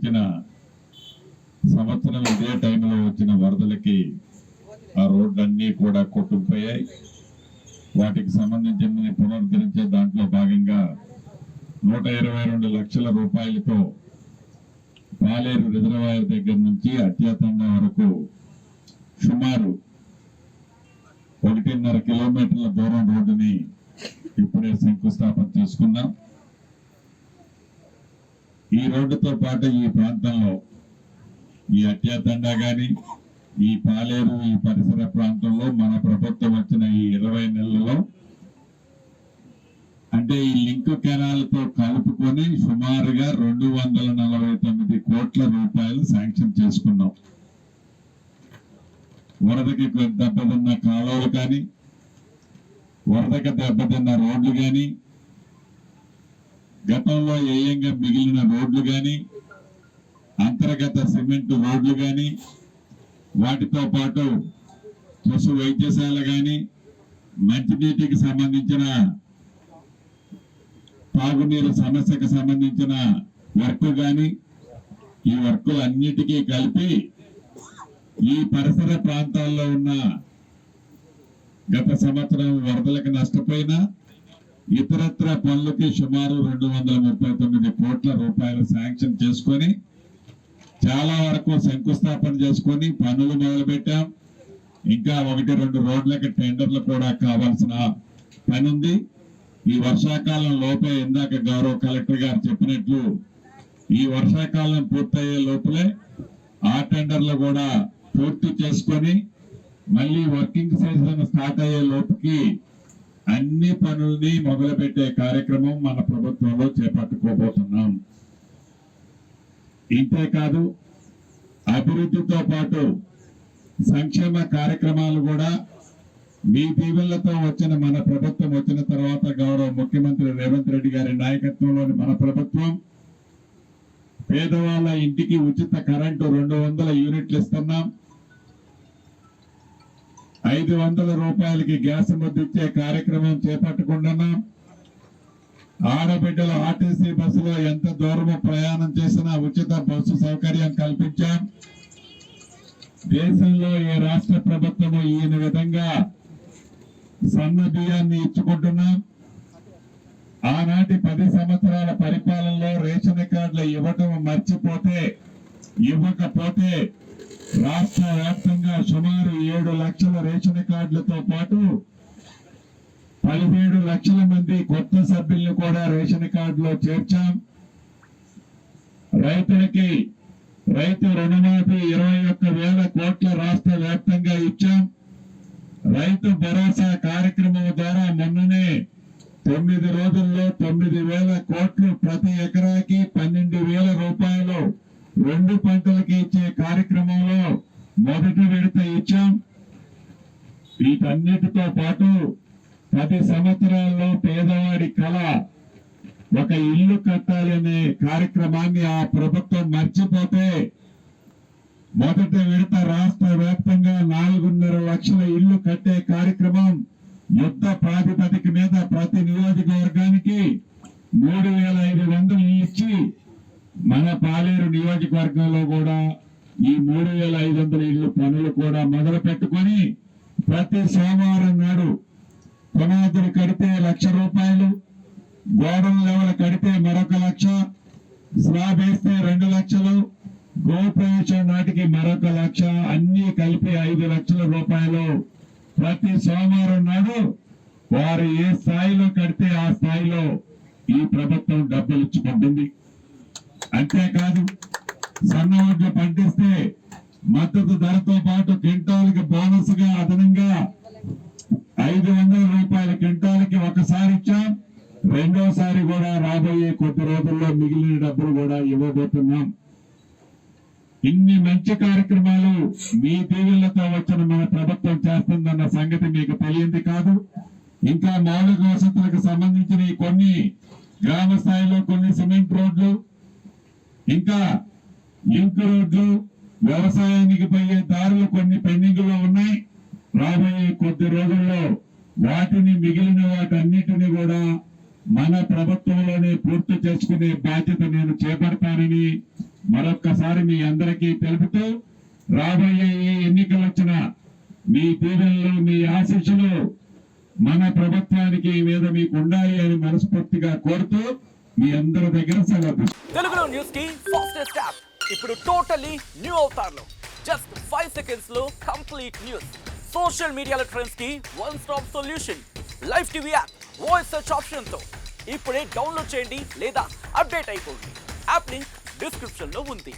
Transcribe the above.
వచ్చిన సంవత్సరం ఇదే టైంలో వచ్చిన వరదలకి ఆ రోడ్లన్నీ కూడా కొట్టుకుపోయాయి. వాటికి సంబంధించిన పునరుద్ధరించే దాంట్లో భాగంగా 122 లక్షల రూపాయలతో పాలేరు రిజర్వాయర్ దగ్గర నుంచి అత్యాతంగా వరకు సుమారు 1.5 కిలోమీటర్ల దూరం రోడ్డుని ఇప్పుడే శంకుస్థాపన చేసుకున్నాం. ఈ రోడ్డుతో పాటు ఈ ప్రాంతంలో ఈ అత్యాతండా గాని ఈ పాలేరు ఈ పరిసర ప్రాంతంలో మన ప్రభుత్వం వచ్చిన ఈ 20 నెలల్లో అంటే ఈ లింక్ కెనాల్తో కలుపుకొని సుమారుగా 249 కోట్ల రూపాయలు శాంక్షన్ చేసుకున్నాం. వరదకి దెబ్బతిన్న కాలువలు కానీ వరదకి దెబ్బతిన్న రోడ్లు కానీ గతంలో ఏయంగా మిగిలిన రోడ్లు కానీ అంతర్గత సిమెంట్ రోడ్లు కానీ వాటితో పాటు పశు వైద్యశాల కానీ మంచినీటికి సంబంధించిన తాగునీరు సమస్యకు సంబంధించిన వర్క్ కానీ ఈ వర్కులన్నిటికీ కలిపి ఈ పరిసర ప్రాంతాల్లో ఉన్న గత సంవత్సరం వరదలకు నష్టపోయిన ఇతరత్ర పనులకి సుమారు 239 కోట్ల రూపాయలు శాంక్షన్ చేసుకొని చాలా వరకు శంకుస్థాపన చేసుకొని పనులు మొదలుపెట్టాం. ఇంకా 1-2 రోడ్లకి టెండర్లు కూడా కావాల్సిన పని ఉంది. ఈ వర్షాకాలం లోపే ఇందాక గౌరవ కలెక్టర్ గారు చెప్పినట్లు ఈ వర్షాకాలం పూర్తయ్యే లోపలే ఆ టెండర్లు కూడా పూర్తి చేసుకొని మళ్ళీ వర్కింగ్ సీజన్ స్టార్ట్ అయ్యే లోపుకి అన్ని పనుల్ని మొదలుపెట్టే కార్యక్రమం మన ప్రభుత్వంలో చేపట్టుకోబోతున్నాం. ఇంతేకాదు అభివృద్ధితో పాటు సంక్షేమ కార్యక్రమాలు కూడా మీ దీవెనలతో వచ్చిన మన ప్రభుత్వం వచ్చిన తర్వాత గౌరవ ముఖ్యమంత్రి రేవంత్ రెడ్డి గారి నాయకత్వంలోని మన ప్రభుత్వం పేదవాళ్ళ ఇంటికి ఉచిత కరెంటు 200 యూనిట్లు ఇస్తున్నాం. 500 రూపాయలకి గ్యాస్ ముద్దిచ్చే కార్యక్రమం చేపట్టుకుంటున్నాం. ఆడబిడ్డల ఆర్టీసీ బస్సులో ఎంత దూరము ప్రయాణం చేసినా ఉచిత బస్సు సౌకర్యం కల్పించాం. దేశంలో ఏ రాష్ట్ర ప్రభుత్వము ఈయన విధంగా సన్న బియ్యాన్ని ఇచ్చుకుంటున్నాం. ఆనాటి 10 సంవత్సరాల పరిపాలనలో రేషన్ కార్డులు ఇవ్వకపోతే రాష్ట్ర వ్యాప్తంగా సుమారు 7 లక్షల రేషన్ కార్డులతో పాటు 17 లక్షల మంది కొత్త సభ్యులను కూడా రేషన్ కార్డులో చేర్చాం. రైతు రుణమాఫీ 21,000 కోట్ల రాష్ట్ర వ్యాప్తంగా ఇచ్చాం. రైతు భరోసా కార్యక్రమం ద్వారా మొన్ననే 9 రోజుల్లో 9,000 కోట్లు ప్రతి ఎకరాకి 12,000 రూపాయలు 2 పంటలకి ఇచ్చే కార్యక్రమంలో మొదటి విడత ఇచ్చాం. వీటన్నిటితో పాటు 10 సంవత్సరాల్లో పేదవాడి కళ ఒక ఇల్లు కట్టాలనే కార్యక్రమాన్ని ఆ ప్రభుత్వం మర్చిపోతే మొదటి విడత రాష్ట్ర వ్యాప్తంగా 4.5 లక్షల ఇల్లు కట్టే కార్యక్రమం యుద్ధ ప్రాతిపదిక మీద ప్రతి నియోజకవర్గానికి 3,500 ఇచ్చి మన పాలేరు నియోజకవర్గంలో కూడా ఈ 3,500 ఇల్లు పనులు కూడా మొదలు పెట్టుకొని ప్రతి సోమవారం నాడు పునాదులు కడితే 1,00,000 రూపాయలు, గోడల లెవెల్ కడితే మరొక 1,00,000, స్లాబ్ వేస్తే 2 లక్షలు, గోప్రవేశం నాటికి మరొక 1,00,000, అన్ని కలిపి 5 లక్షల రూపాయలు ప్రతి సోమవారం నాడు వారు ఏ స్థాయిలో కడితే ఆ స్థాయిలో ఈ ప్రభుత్వం డబ్బులు ఇచ్చుకుంటుంది. అంతేకాదు సన్న వడ్లు పండిస్తే మద్దతు ధరతో పాటు క్వింటాల్కి బోనస్ గా అదనంగా 500 రూపాయల క్వింటాల్కి ఒకసారి ఇచ్చాం. రెండోసారి కూడా రాబోయే కొద్ది రోజుల్లో మిగిలిన డబ్బులు కూడా ఇవ్వబోతున్నాం. ఇన్ని మంచి కార్యక్రమాలు మీ దీవెనలతో వచ్చిన మన ప్రభుత్వం చేస్తుందన్న సంగతి మీకు తెలియంది కాదు. ఇంకా మౌలిక వసతులకు సంబంధించిన కొన్ని గ్రామ స్థాయిలో కొన్ని సిమెంట్ రోడ్లు, ఇంకా లింక్ రోడ్లు, వ్యవసాయానికి పోయే దారులు కొన్ని పెండింగ్ లో ఉన్నాయి. రాబోయే కొద్ది రోజుల్లో మిగిలిన వాటన్నిటిని కూడా మన ప్రభుత్వంలోనే పూర్తి చేసుకునే బాధ్యత నేను చేపడతానని మరొక్కసారి మీ అందరికీ తెలుపుతూ రాబోయే ఏ ఎన్నికలు వచ్చినా మీ దీవెనలు మీ ఆశీస్సులు మన ప్రభుత్వానికి మీద మీకు ఉండాలి అని మనస్ఫూర్తిగా కోరుతూ మీ అందరి దగ్గర సెలవు. తెలుగులో న్యూస్ కి ఫాస్టెస్ట్ యాప్ ఇప్పుడు టోటలీ న్యూ అవతార్లో జస్ట్ 5 seconds లో కంప్లీట్ న్యూస్. సోషల్ మీడియాలో ట్రెండ్స్ కి one stop solution. Live TV app voice search option తో ఇప్పుడే డౌన్లోడ్ చేయండి లేదా అప్డేట్ అయిపోండి. యాప్ లింక్ డిస్క్రిప్షన్ లో ఉంది.